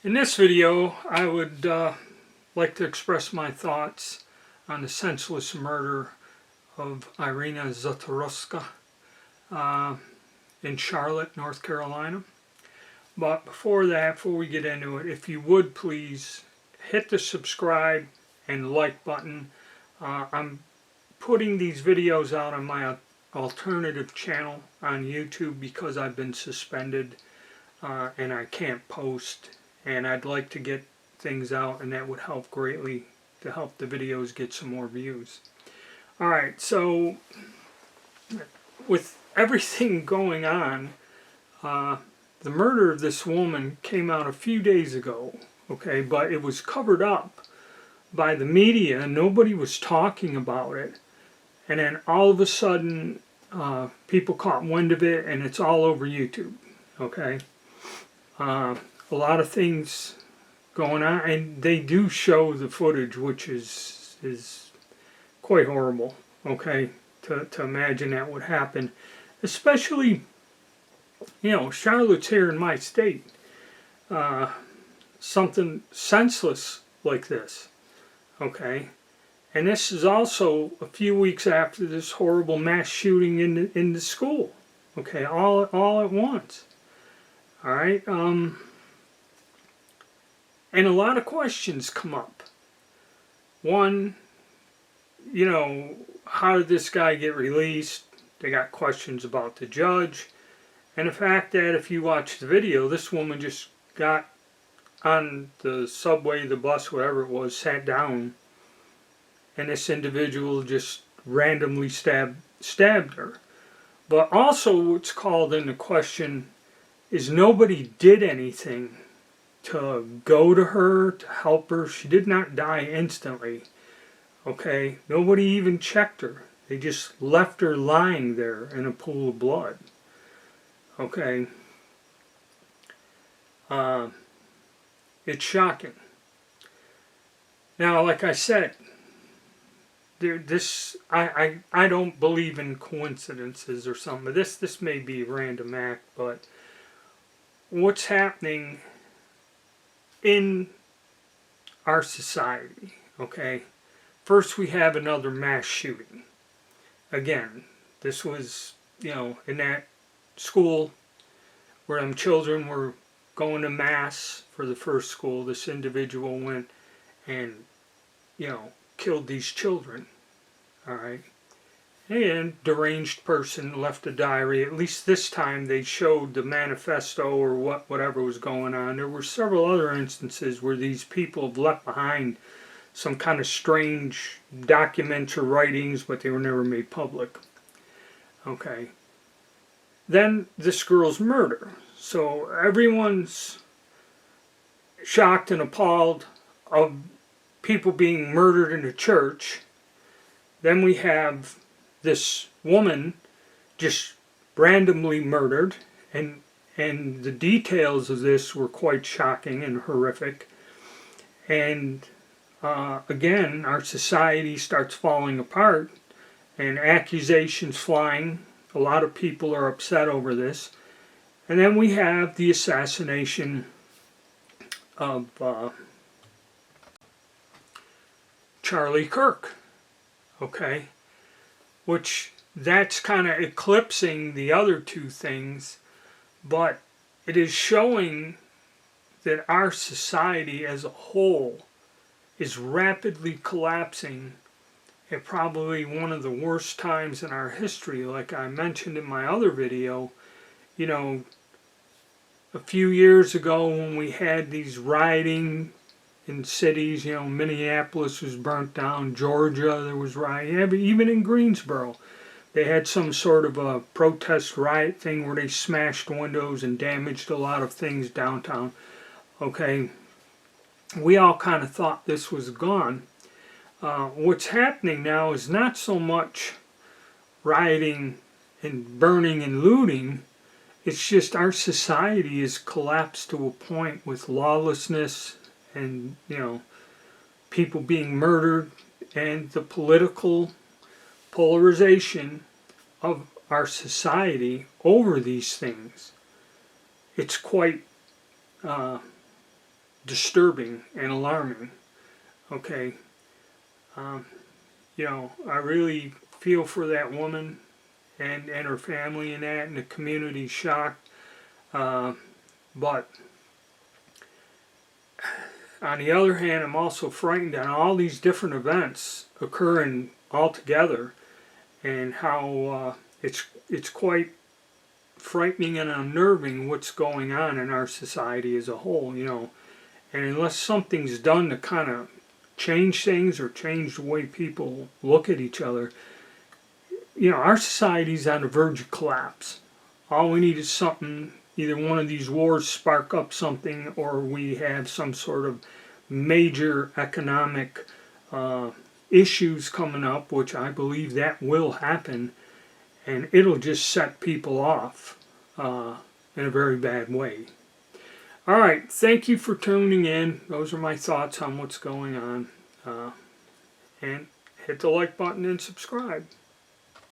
In this video, I would like to express my thoughts on the senseless murder of Irena Zaruska in Charlotte, North Carolina. But before we get into it, if you would please hit the subscribe and like button. I'm putting these videos out on my alternative channel on YouTube because I've been suspended and I can't post. And I'd like to get things out, and that would help greatly to help the videos get some more views. Alright, so with everything going on, the murder of this woman came out a few days ago, okay, but it was covered up by the media and nobody was talking about it. And then all of a sudden, people caught wind of it and it's all over YouTube, okay. A lot of things going on, and they do show the footage, which is quite horrible, okay, to imagine that would happen. Especially, you know, Charlotte's here in my state. Something senseless like this, okay. And this is also a few weeks after this horrible mass shooting in the school, okay, all at once. All right. And a lot of questions come up. One, you know, how did this guy get released? They got questions about the judge. And the fact that if you watch the video, this woman just got on the subway, the bus, whatever it was, sat down, and this individual just randomly stabbed her. But also what's called into question is nobody did anything to go to her, to help her. She did not die instantly, okay? Nobody even checked her. They just left her lying there in a pool of blood, okay? It's shocking. Now, like I said, I don't believe in coincidences or something. This may be a random act, but what's happening in our society, okay? First we have another mass shooting. Again, this was, you know, in that school where them children were going to mass for the first school. This individual went and, you know, killed these children, all right? And deranged person left a diary. At least this time they showed the manifesto or whatever was going on. There were several other instances where these people have left behind some kind of strange documents or writings, but they were never made public. Okay. Then this girl's murder. So everyone's shocked and appalled of people being murdered in a church. Then we have this woman just randomly murdered, and the details of this were quite shocking and horrific. And again, our society starts falling apart and accusations flying. A lot of people are upset over this. And then we have the assassination of Charlie Kirk, okay, which that's kind of eclipsing the other two things, but it is showing that our society as a whole is rapidly collapsing at probably one of the worst times in our history. Like I mentioned in my other video, you know, a few years ago when we had these rioting in cities, you know, Minneapolis was burnt down, Georgia there was rioting, even in Greensboro they had some sort of a protest riot thing where they smashed windows and damaged a lot of things downtown. Okay, we all kind of thought this was gone. What's happening now is not so much rioting and burning and looting. It's just our society has collapsed to a point with lawlessness and, you know, people being murdered, and the political polarization of our society over these things. It's quite disturbing and alarming. Okay, you know, I really feel for that woman and her family and that, and the community's shocked. But on the other hand, I'm also frightened on all these different events occurring all together, and how it's quite frightening and unnerving what's going on in our society as a whole, you know. And unless something's done to kind of change things or change the way people look at each other, you know, our society's on the verge of collapse. All we need is something, either one of these wars spark up something, or we have some sort of major economic issues coming up, which I believe that will happen, and it'll just set people off in a very bad way. All right, thank you for tuning in. Those are my thoughts on what's going on. And hit the like button and subscribe.